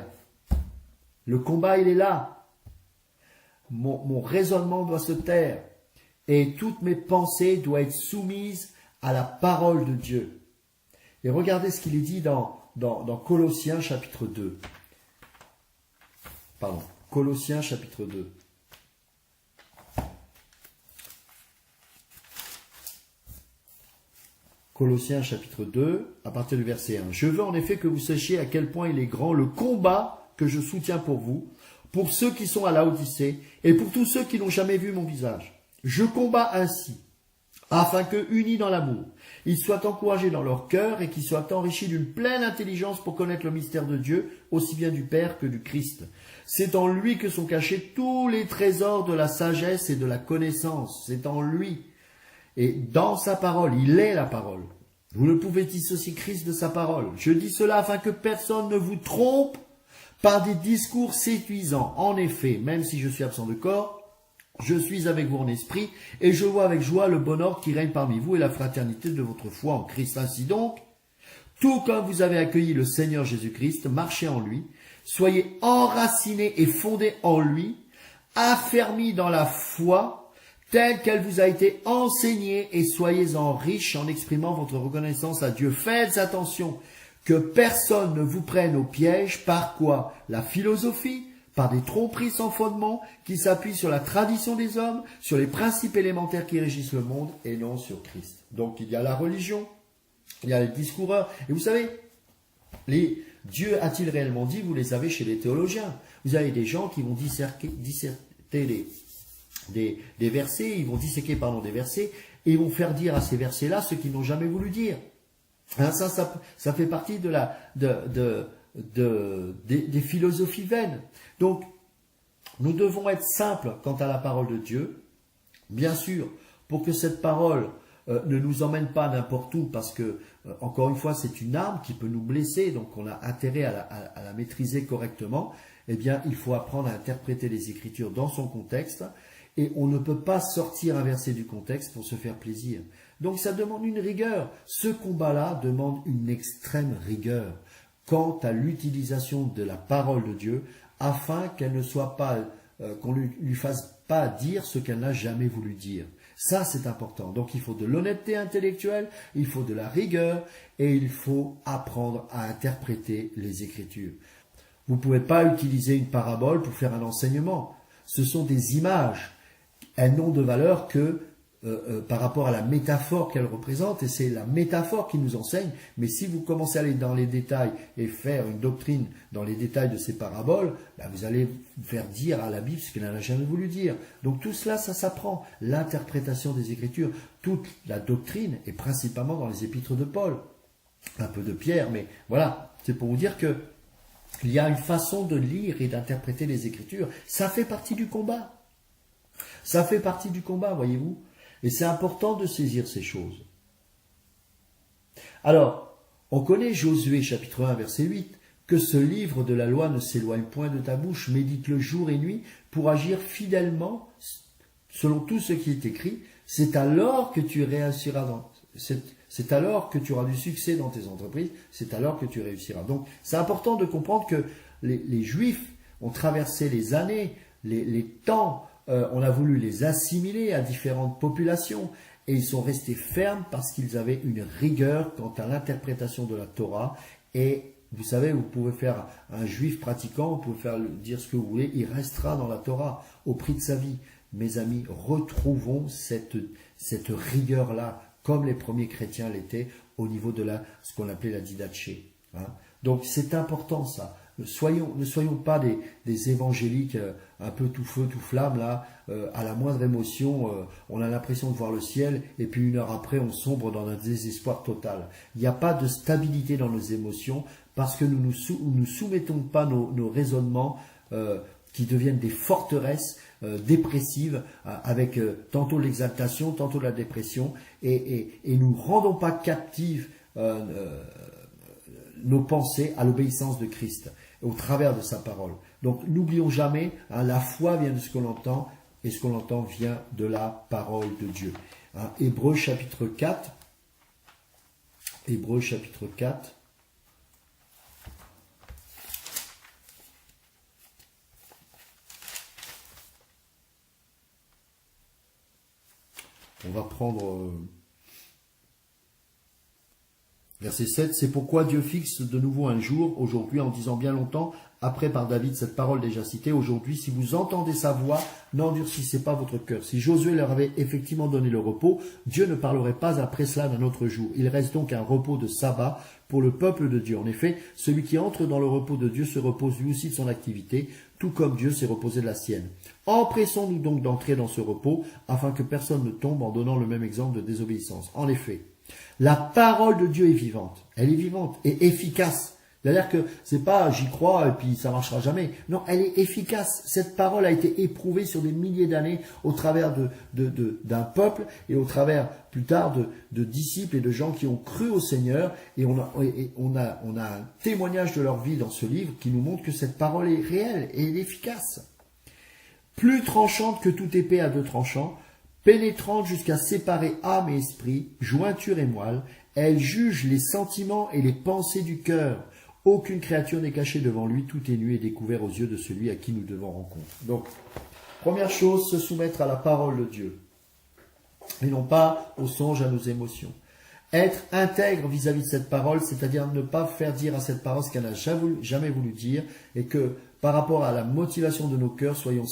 Le combat, il est là. Mon raisonnement doit se taire. Et toutes mes pensées doivent être soumises à la parole de Dieu. Et regardez ce qu'il est dit dans Colossiens chapitre 2. Pardon, Colossiens chapitre 2. Colossiens chapitre 2, à partir du verset 1. Je veux en effet que vous sachiez à quel point il est grand le combat que je soutiens pour vous, pour ceux qui sont à Laodicée et pour tous ceux qui n'ont jamais vu mon visage. Je combats ainsi. afin que, unis dans l'amour, ils soient encouragés dans leur cœur et qu'ils soient enrichis d'une pleine intelligence pour connaître le mystère de Dieu, aussi bien du Père que du Christ. C'est en lui que sont cachés tous les trésors de la sagesse et de la connaissance. C'est en lui. Et dans sa parole, il est la parole. Vous ne pouvez dissocier Christ de sa parole. Je dis cela afin que personne ne vous trompe par des discours séduisants. En effet, même si je suis absent de corps, je suis avec vous en esprit, et je vois avec joie le bon ordre qui règne parmi vous et la fraternité de votre foi en Christ. Ainsi donc, tout comme vous avez accueilli le Seigneur Jésus-Christ, marchez en lui, soyez enracinés et fondés en lui, affermis dans la foi, telle qu'elle vous a été enseignée, et soyez-en riches en exprimant votre reconnaissance à Dieu. Faites attention que personne ne vous prenne au piège par quoi? La philosophie, par des tromperies sans fondement qui s'appuient sur la tradition des hommes, sur les principes élémentaires qui régissent le monde et non sur Christ. Donc il y a la religion, il y a les discoureurs. Et vous savez, Dieu a-t-il réellement dit? Vous les avez chez les théologiens. Vous avez des gens qui vont disserter des versets, ils vont disséquer des versets, et ils vont faire dire à ces versets-là ce qu'ils n'ont jamais voulu dire. Hein, ça fait partie des philosophies vaines. Donc, nous devons être simples quant à la parole de Dieu, bien sûr, pour que cette parole ne nous emmène pas n'importe où, parce que, encore une fois, c'est une arme qui peut nous blesser, donc on a intérêt à la maîtriser correctement. Eh bien, il faut apprendre à interpréter les Écritures dans son contexte, et on ne peut pas sortir un verset du contexte pour se faire plaisir. Donc ça demande une rigueur. Ce combat-là demande une extrême rigueur quant à l'utilisation de la parole de Dieu, afin qu'elle ne soit pas, qu'on lui fasse pas dire ce qu'elle n'a jamais voulu dire. Ça, c'est important. Donc il faut de l'honnêteté intellectuelle, il faut de la rigueur, et il faut apprendre à interpréter les Écritures. Vous ne pouvez pas utiliser une parabole pour faire un enseignement. Ce sont des images. Elles n'ont de valeur que par rapport à la métaphore qu'elle représente, et c'est la métaphore qui nous enseigne. Mais si vous commencez à aller dans les détails et faire une doctrine dans les détails de ces paraboles, vous allez faire dire à la Bible ce qu'elle n'a jamais voulu dire. Donc tout cela, ça s'apprend. L'interprétation des Écritures, toute la doctrine, est principalement dans les épîtres de Paul. Un peu de Pierre, mais voilà, c'est pour vous dire que il y a une façon de lire et d'interpréter les Écritures. Ça fait partie du combat. Ça fait partie du combat, voyez-vous. Et c'est important de saisir ces choses. Alors, on connaît Josué chapitre 1 verset 8, que ce livre de la loi ne s'éloigne point de ta bouche, médite-le jour et nuit pour agir fidèlement selon tout ce qui est écrit. C'est alors que tu réussiras c'est alors que tu auras du succès dans tes entreprises, c'est alors que tu réussiras. Donc, c'est important de comprendre que les Juifs ont traversé les années, les temps. On a voulu les assimiler à différentes populations et ils sont restés fermes parce qu'ils avaient une rigueur quant à l'interprétation de la Torah. Et vous savez, vous pouvez faire un juif pratiquant, vous pouvez dire ce que vous voulez, il restera dans la Torah au prix de sa vie. Mes amis, retrouvons cette rigueur-là comme les premiers chrétiens l'étaient au niveau de ce qu'on appelait la didaché. Hein. Donc c'est important ça. Ne soyons pas des évangéliques un peu tout feu, tout flamme, là, à la moindre émotion, on a l'impression de voir le ciel, et puis une heure après, on sombre dans un désespoir total. Il n'y a pas de stabilité dans nos émotions, parce que nous ne soumettons pas nos raisonnements qui deviennent des forteresses dépressives, avec tantôt l'exaltation, tantôt la dépression, et nous ne rendons pas captives nos pensées à l'obéissance de Christ, au travers de sa parole. Donc n'oublions jamais, la foi vient de ce qu'on entend, et ce qu'on entend vient de la parole de Dieu. Hébreux chapitre 4. Hébreux chapitre 4. On va prendre verset 7. C'est pourquoi Dieu fixe de nouveau un jour, aujourd'hui, en disant bien longtemps, après par David cette parole déjà citée, aujourd'hui, si vous entendez sa voix, n'endurcissez pas votre cœur. Si Josué leur avait effectivement donné le repos, Dieu ne parlerait pas après cela d'un autre jour. Il reste donc un repos de sabbat pour le peuple de Dieu. En effet, celui qui entre dans le repos de Dieu se repose lui aussi de son activité, tout comme Dieu s'est reposé de la sienne. Empressons-nous donc d'entrer dans ce repos, afin que personne ne tombe en donnant le même exemple de désobéissance. En effet, la parole de Dieu est vivante. Elle est vivante et efficace. C'est-à-dire que c'est pas j'y crois et puis ça marchera jamais. Non, elle est efficace. Cette parole a été éprouvée sur des milliers d'années au travers d'un peuple et au travers plus tard de disciples et de gens qui ont cru au Seigneur. Et on a un témoignage de leur vie dans ce livre qui nous montre que cette parole est réelle et elle est efficace. Plus tranchante que toute épée à deux tranchants, pénétrante jusqu'à séparer âme et esprit, jointure et moelle, elle juge les sentiments et les pensées du cœur. Aucune créature n'est cachée devant lui, tout est nu et découvert aux yeux de celui à qui nous devons rendre compte. Donc, première chose, se soumettre à la parole de Dieu, et non pas aux songes, à nos émotions. Être intègre vis-à-vis de cette parole, c'est-à-dire ne pas faire dire à cette parole ce qu'elle n'a jamais voulu dire, et que par rapport à la motivation de nos cœurs, soyons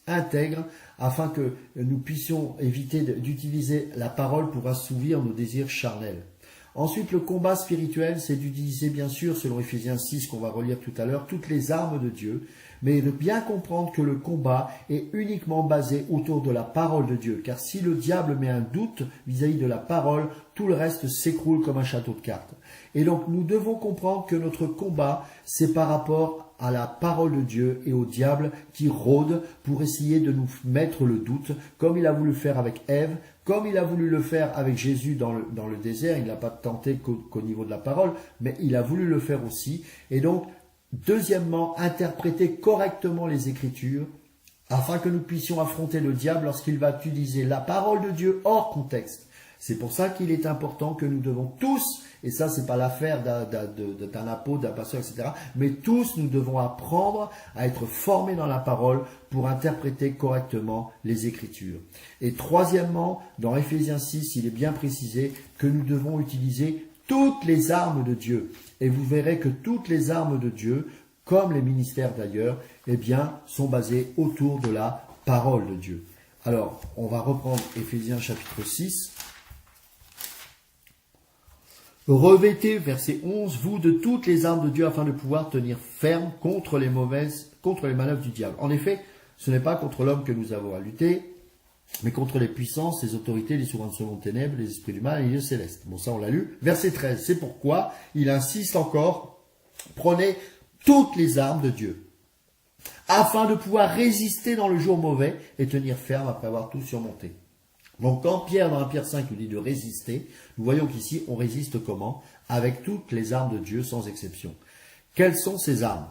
intègres, afin que nous puissions éviter d'utiliser la parole pour assouvir nos désirs charnels. Ensuite, le combat spirituel, c'est d'utiliser, bien sûr, selon Éphésiens 6, qu'on va relire tout à l'heure, toutes les armes de Dieu, mais de bien comprendre que le combat est uniquement basé autour de la parole de Dieu. Car si le diable met un doute vis-à-vis de la parole, tout le reste s'écroule comme un château de cartes. Et donc, nous devons comprendre que notre combat, c'est par rapport à la parole de Dieu et au diable qui rôde pour essayer de nous mettre le doute, comme il a voulu faire avec Ève, comme il a voulu le faire avec Jésus dans le désert. Il n'a pas tenté qu'au niveau de la parole, mais il a voulu le faire aussi. Et donc, deuxièmement, interpréter correctement les Écritures, afin que nous puissions affronter le diable lorsqu'il va utiliser la parole de Dieu hors contexte. C'est pour ça qu'il est important que nous devons tous, et ça c'est pas l'affaire d'un apôtre, d'un pasteur, etc., mais tous nous devons apprendre à être formés dans la parole pour interpréter correctement les Écritures. Et troisièmement, dans Éphésiens 6, il est bien précisé que nous devons utiliser toutes les armes de Dieu. Et vous verrez que toutes les armes de Dieu, comme les ministères d'ailleurs, eh bien, sont basées autour de la parole de Dieu. Alors, on va reprendre Éphésiens chapitre 6. Revêtez, verset 11, vous de toutes les armes de Dieu afin de pouvoir tenir ferme contre les manœuvres du diable. En effet, ce n'est pas contre l'homme que nous avons à lutter, mais contre les puissances, les autorités, les souverains de ce monde ténèbres, les esprits du mal et les lieux célestes. Bon, ça on l'a lu. Verset 13, c'est pourquoi il insiste encore, prenez toutes les armes de Dieu, afin de pouvoir résister dans le jour mauvais et tenir ferme après avoir tout surmonté. Donc quand Pierre, dans 1 Pierre 5, nous dit de résister, nous voyons qu'ici, on résiste comment? Avec toutes les armes de Dieu, sans exception. Quelles sont ces armes?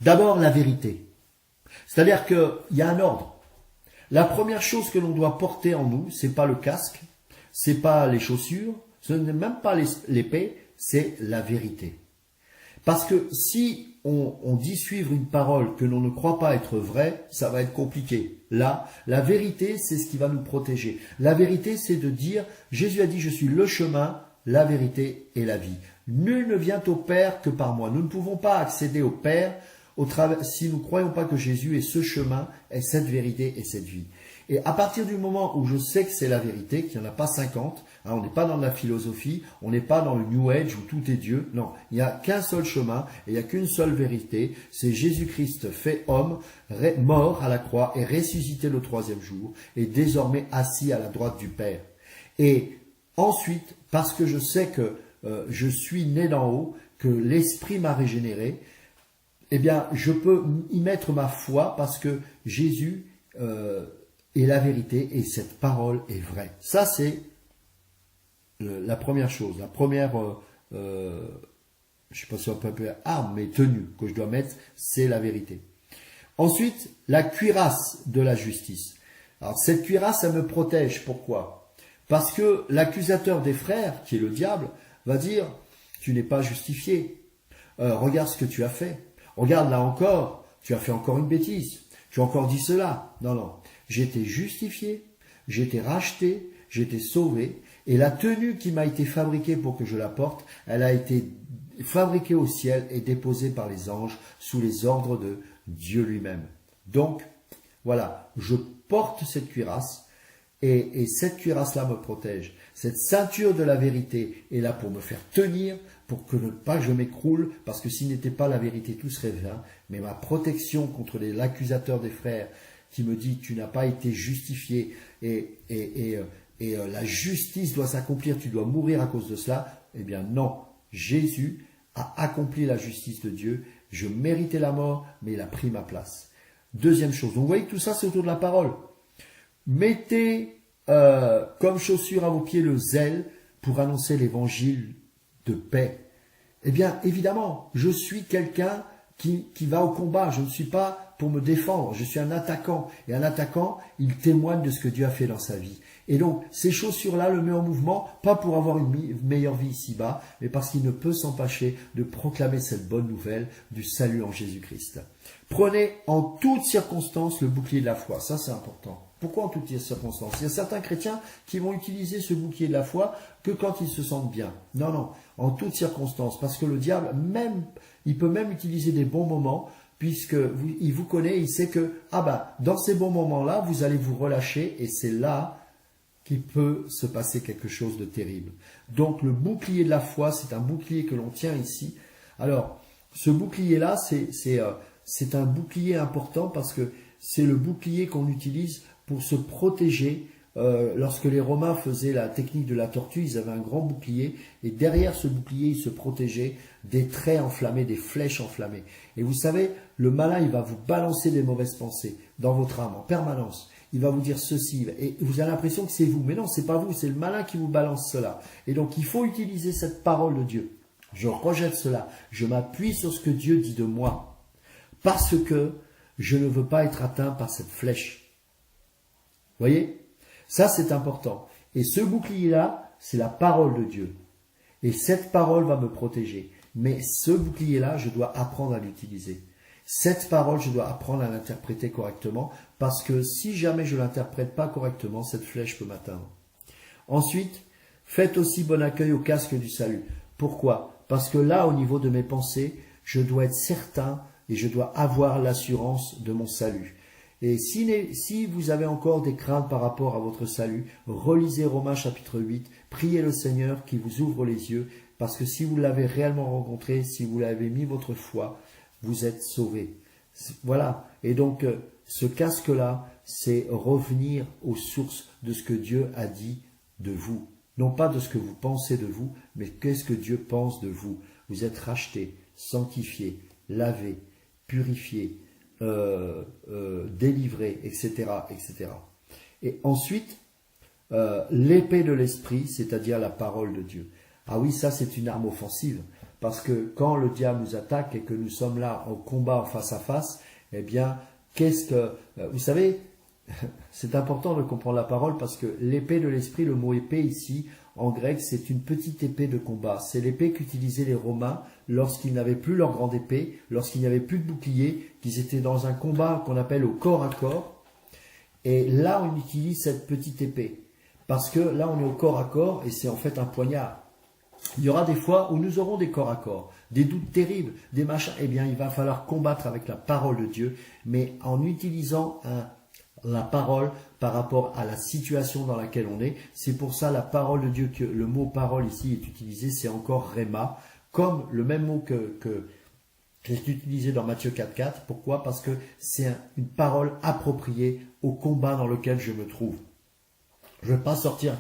D'abord, la vérité. C'est-à-dire qu'il y a un ordre. La première chose que l'on doit porter en nous, c'est pas le casque, c'est pas les chaussures, ce n'est même pas l'épée, c'est la vérité. Parce que si on dit suivre une parole que l'on ne croit pas être vraie, ça va être compliqué. Là, la vérité, c'est ce qui va nous protéger. La vérité, c'est de dire, Jésus a dit, je suis le chemin, la vérité et la vie. Nul ne vient au Père que par moi. Nous ne pouvons pas accéder au Père si nous ne croyons pas que Jésus est ce chemin, est cette vérité et cette vie. Et à partir du moment où je sais que c'est la vérité, qu'il n'y en a pas 50, on n'est pas dans la philosophie, on n'est pas dans le New Age où tout est Dieu. Non, il n'y a qu'un seul chemin et il n'y a qu'une seule vérité. C'est Jésus-Christ fait homme, mort à la croix et ressuscité le troisième jour et désormais assis à la droite du Père. Et ensuite, parce que je sais que je suis né d'en haut, que l'Esprit m'a régénéré, eh bien, je peux y mettre ma foi parce que Jésus est la vérité et cette parole est vraie. Ça, c'est la première chose, la première, je ne sais pas si on peut appeler arme, mais tenue que je dois mettre, c'est la vérité. Ensuite, la cuirasse de la justice. Alors, cette cuirasse, elle me protège. Pourquoi? Parce que l'accusateur des frères, qui est le diable, va dire, tu n'es pas justifié. Regarde ce que tu as fait. Regarde là encore, tu as fait encore une bêtise. Tu as encore dit cela. Non, non. J'ai été justifié, j'ai été racheté, j'ai été sauvé, et la tenue qui m'a été fabriquée pour que je la porte, elle a été fabriquée au ciel et déposée par les anges sous les ordres de Dieu lui-même. Donc, voilà, je porte cette cuirasse, et cette cuirasse-là me protège. Cette ceinture de la vérité est là pour me faire tenir, pour que pas je m'écroule, parce que s'il n'était pas la vérité, tout serait vain. Mais ma protection contre l'accusateur des frères qui me dit tu n'as pas été justifié et la justice doit s'accomplir, tu dois mourir à cause de cela. Eh bien non, Jésus a accompli la justice de Dieu. Je méritais la mort, mais il a pris ma place. Deuxième chose, donc vous voyez que tout ça c'est autour de la parole. Mettez comme chaussure à vos pieds le zèle pour annoncer l'évangile de paix. Eh bien, évidemment, je suis quelqu'un qui va au combat. Je ne suis pas pour me défendre. Je suis un attaquant. Et un attaquant, il témoigne de ce que Dieu a fait dans sa vie. Et donc, ces chaussures-là le met en mouvement, pas pour avoir une meilleure vie ici-bas, mais parce qu'il ne peut s'empêcher de proclamer cette bonne nouvelle du salut en Jésus-Christ. Prenez en toutes circonstances le bouclier de la foi. Ça, c'est important. Pourquoi en toutes circonstances? Il y a certains chrétiens qui vont utiliser ce bouclier de la foi que quand ils se sentent bien. Non, non, en toutes circonstances. Parce que le diable, il peut même utiliser des bons moments, puisqu'il vous connaît, il sait que, dans ces bons moments-là, vous allez vous relâcher, et c'est là qu'il peut se passer quelque chose de terrible. Donc, le bouclier de la foi, c'est un bouclier que l'on tient ici. Alors, ce bouclier-là, c'est un bouclier important parce que c'est le bouclier qu'on utilise pour se protéger. Lorsque les Romains faisaient la technique de la tortue, ils avaient un grand bouclier et derrière ce bouclier, ils se protégeaient des traits enflammés, des flèches enflammées. Et vous savez, le malin, il va vous balancer des mauvaises pensées dans votre âme en permanence. Il va vous dire ceci et vous avez l'impression que c'est vous. Mais non, c'est pas vous, c'est le malin qui vous balance cela. Et donc, il faut utiliser cette parole de Dieu. Je rejette cela. Je m'appuie sur ce que Dieu dit de moi parce que je ne veux pas être atteint par cette flèche. Vous voyez? Ça, c'est important. Et ce bouclier-là, c'est la parole de Dieu. Et cette parole va me protéger. Mais ce bouclier-là, je dois apprendre à l'utiliser. Cette parole, je dois apprendre à l'interpréter correctement parce que si jamais je ne l'interprète pas correctement, cette flèche peut m'atteindre. Ensuite, faites aussi bon accueil au casque du salut. Pourquoi? Parce que là, au niveau de mes pensées, je dois être certain et je dois avoir l'assurance de mon salut. Et si vous avez encore des craintes par rapport à votre salut, relisez Romains chapitre 8, priez le Seigneur qui vous ouvre les yeux, parce que si vous l'avez réellement rencontré, si vous l'avez mis votre foi, vous êtes sauvés. Voilà. Et donc, ce casque-là, c'est revenir aux sources de ce que Dieu a dit de vous. Non pas de ce que vous pensez de vous, mais qu'est-ce que Dieu pense de vous. Vous êtes rachetés, sanctifiés, lavés, purifiés, délivrés, etc., etc. Et ensuite, l'épée de l'esprit, c'est-à-dire la parole de Dieu. Ah oui, ça c'est une arme offensive, parce que quand le diable nous attaque et que nous sommes là au combat face à face, eh bien, vous savez, c'est important de comprendre la parole parce que l'épée de l'esprit, le mot épée ici, en grec, c'est une petite épée de combat. C'est l'épée qu'utilisaient les Romains lorsqu'ils n'avaient plus leur grande épée, lorsqu'il n'y avait plus de bouclier, qu'ils étaient dans un combat qu'on appelle au corps à corps. Et là, on utilise cette petite épée. Parce que là, on est au corps à corps et c'est en fait un poignard. Il y aura des fois où nous aurons des corps à corps, des doutes terribles, des machins. Eh bien, il va falloir combattre avec la parole de Dieu, mais en utilisant la parole par rapport à la situation dans laquelle on est. C'est pour ça la parole de Dieu, que le mot parole ici est utilisé, c'est encore rhéma, comme le même mot que est utilisé dans Matthieu 4.4. Pourquoi? Parce que c'est une parole appropriée au combat dans lequel je me trouve. Je ne vais pas sortir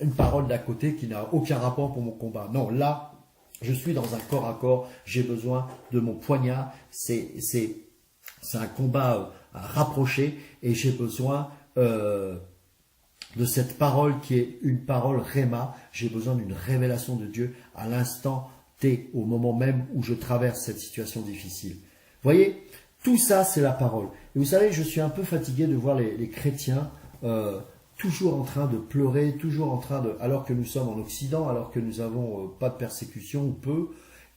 une parole d'à côté qui n'a aucun rapport pour mon combat. Non, là, je suis dans un corps à corps, j'ai besoin de mon poignard, c'est un combat rapproché et j'ai besoin de cette parole qui est une parole rhéma. J'ai besoin d'une révélation de Dieu à l'instant T, au moment même où je traverse cette situation difficile. Vous voyez, tout ça c'est la parole. Et vous savez, je suis un peu fatigué de voir les chrétiens toujours en train de pleurer, toujours en train alors que nous sommes en Occident, alors que nous n'avons pas de persécution ou peu,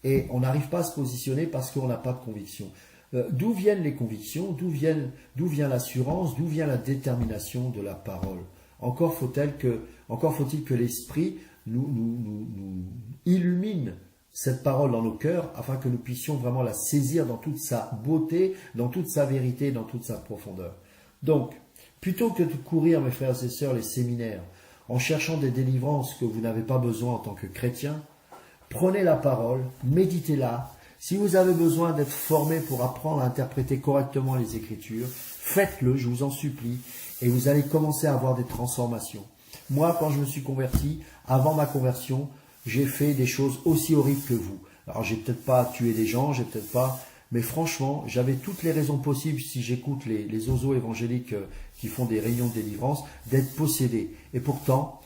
et on n'arrive pas à se positionner parce qu'on n'a pas de conviction. D'où viennent les convictions? D'où vient l'assurance? D'où vient la détermination de la parole? Encore faut-il que l'Esprit nous illumine cette parole dans nos cœurs afin que nous puissions vraiment la saisir dans toute sa beauté, dans toute sa vérité, dans toute sa profondeur. Donc, plutôt que de courir, mes frères et sœurs, les séminaires, en cherchant des délivrances que vous n'avez pas besoin en tant que chrétien, prenez la parole, méditez-la. Si vous avez besoin d'être formé pour apprendre à interpréter correctement les Écritures, faites-le, je vous en supplie, et vous allez commencer à avoir des transformations. Moi, quand je me suis converti, avant ma conversion, j'ai fait des choses aussi horribles que vous. Alors, j'ai peut-être pas tué des gens, j'ai peut-être pas... Mais franchement, j'avais toutes les raisons possibles, si j'écoute les oiseaux évangéliques qui font des réunions de délivrance, d'être possédé. Et pourtant,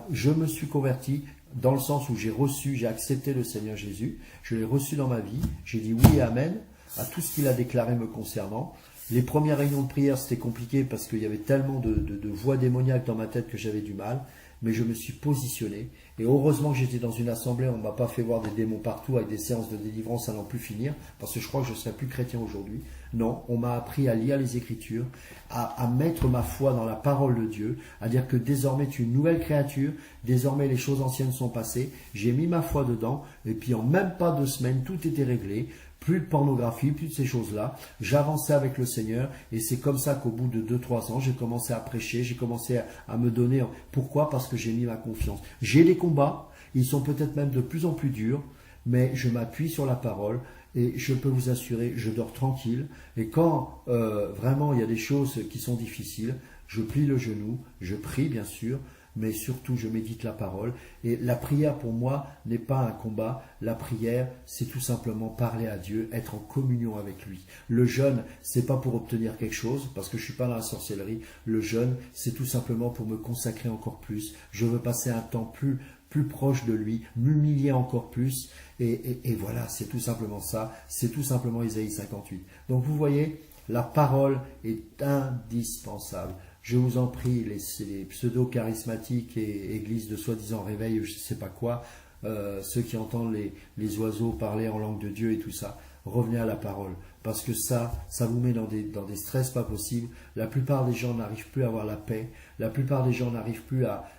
je me suis converti dans le sens où j'ai accepté le Seigneur Jésus, je l'ai reçu dans ma vie, j'ai dit oui et amen à tout ce qu'il a déclaré me concernant. Les premières réunions de prière, c'était compliqué parce qu'il y avait tellement de voix démoniaques dans ma tête que j'avais du mal. Mais je me suis positionné. Et heureusement que j'étais dans une assemblée, on ne m'a pas fait voir des démons partout avec des séances de délivrance à n'en plus finir, parce que je crois que je ne serais plus chrétien aujourd'hui. Non, on m'a appris à lire les Écritures, à mettre ma foi dans la parole de Dieu, à dire que désormais tu es une nouvelle créature, désormais les choses anciennes sont passées, j'ai mis ma foi dedans, et puis en même pas 2 semaines, tout était réglé. Plus de pornographie, plus de ces choses-là. J'avançais avec le Seigneur et c'est comme ça qu'au bout de 2-3 ans, j'ai commencé à prêcher, j'ai commencé à me donner. Pourquoi? Parce que j'ai mis ma confiance. J'ai des combats, ils sont peut-être même de plus en plus durs, mais je m'appuie sur la parole et je peux vous assurer, je dors tranquille. Et quand vraiment il y a des choses qui sont difficiles, je plie le genou, je prie bien sûr, mais surtout je médite la parole. Et la prière pour moi n'est pas un combat. La prière, c'est tout simplement parler à Dieu, être en communion avec lui. Le jeûne, c'est pas pour obtenir quelque chose, parce que je suis pas dans la sorcellerie. Le jeûne, c'est tout simplement pour me consacrer encore plus. Je veux passer un temps plus proche de lui, m'humilier encore plus. Et voilà, c'est tout simplement ça. C'est tout simplement Isaïe 58. Donc vous voyez, la parole est indispensable. Je vous en prie, les pseudo-charismatiques et églises de soi-disant réveil, je ne sais pas quoi, ceux qui entendent les oiseaux parler en langue de Dieu et tout ça, revenez à la parole. Parce que ça vous met dans des stress pas possibles. La plupart des gens n'arrivent plus à avoir la paix. La plupart des gens n'arrivent plus à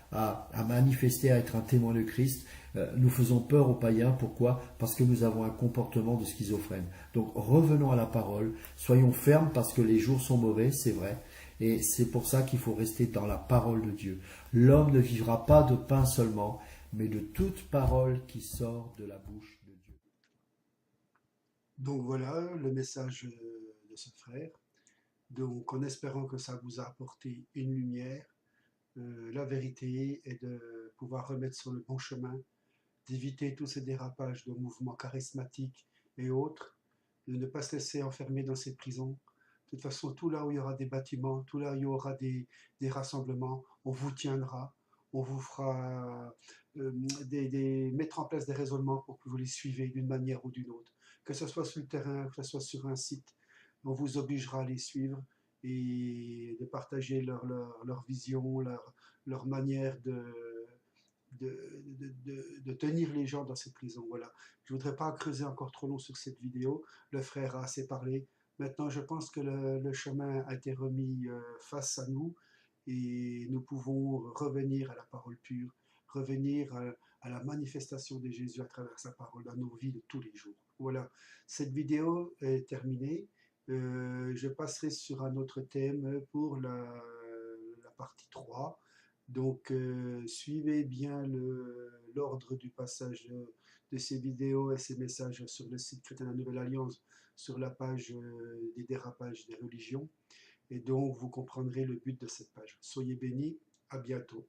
manifester, à être un témoin de Christ. Nous faisons peur aux païens. Pourquoi? Parce que nous avons un comportement de schizophrène. Donc revenons à la parole. Soyons fermes parce que les jours sont mauvais, c'est vrai. Et c'est pour ça qu'il faut rester dans la parole de Dieu. L'homme ne vivra pas de pain seulement, mais de toute parole qui sort de la bouche de Dieu. Donc voilà le message de ce frère. Donc en espérant que ça vous a apporté une lumière, la vérité et de pouvoir remettre sur le bon chemin, d'éviter tous ces dérapages de mouvements charismatiques et autres, de ne pas se laisser enfermer dans ces prisons. De toute façon, tout là où il y aura des bâtiments, tout là où il y aura des rassemblements, on vous tiendra, on vous fera mettre en place des raisonnements pour que vous les suivez d'une manière ou d'une autre. Que ce soit sur le terrain, que ce soit sur un site, on vous obligera à les suivre et de partager leur vision, leur manière de tenir les gens dans ces prisons. Voilà. Je ne voudrais pas creuser encore trop long sur cette vidéo. Le frère a assez parlé. Maintenant, je pense que le chemin a été remis face à nous et nous pouvons revenir à la parole pure, revenir à la manifestation de Jésus à travers sa parole dans nos vies de tous les jours. Voilà, cette vidéo est terminée. Je passerai sur un autre thème pour la partie 3. Donc, suivez bien l'ordre du passage de ces vidéos et ces messages sur le site Chrétien de la Nouvelle Alliance, sur la page des dérapages des religions. Et donc, vous comprendrez le but de cette page. Soyez bénis, à bientôt.